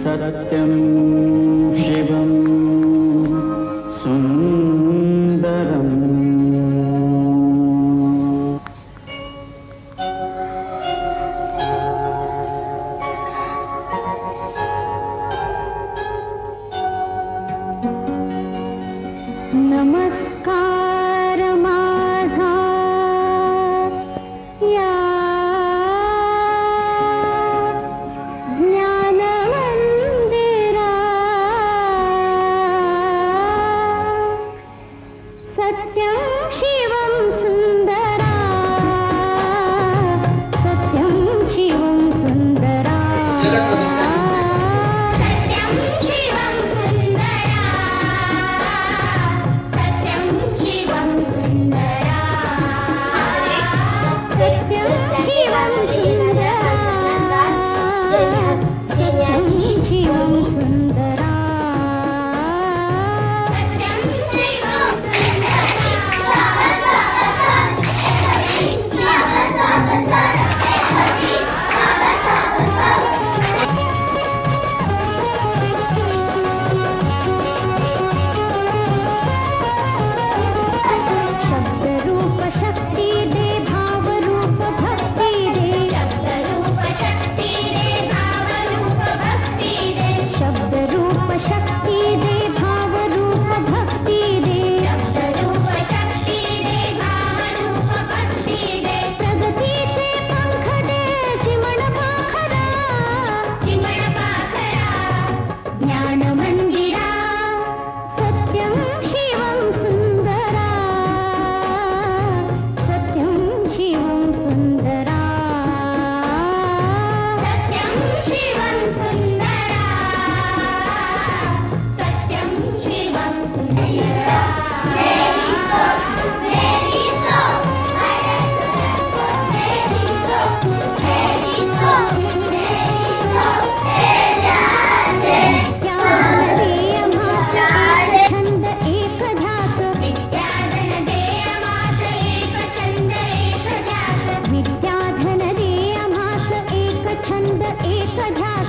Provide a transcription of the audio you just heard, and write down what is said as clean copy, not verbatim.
सत्यं शिवं सुन्दरम्। नमस्कार माझा या ज्ञानमंदिरा, सत्यं शिवं सुंदरा, सत्यं शिवं सुंदरा, सत्यं शिवं सुंदरा, सत्यं शिवं सुंदरा, सत्यं शिवं सुंदरा, सत्यं शिवं सुंदरा, सत्यं शिवं शब्द रूप शक्ति दे, भाव रूप भक्ति दे, शब्द रूप शक्ति दे, भाव रूप भक्ति दे, शब्द रूप शक्ति दे, भाव रूप भक्ति दे, शब्द रूप शक्ति दे, भाव रूप भक्ति दे, प्रगतीचे पंख दे, चिमण पाखरा, चिमण पाखरा, ज्ञान मंदिरा, सत्यं शिवं सुंदरा, सत्यं शिवं सुंदरा, सत्यं शिवं सुंदरा, सत्यं शिवं सुंदरा, छंद एक ध्यास, विद्याधन दे आम्हास एक छंद एक ध्यास, विद्याधन दे आम्हास एक छंद एक ध्यास,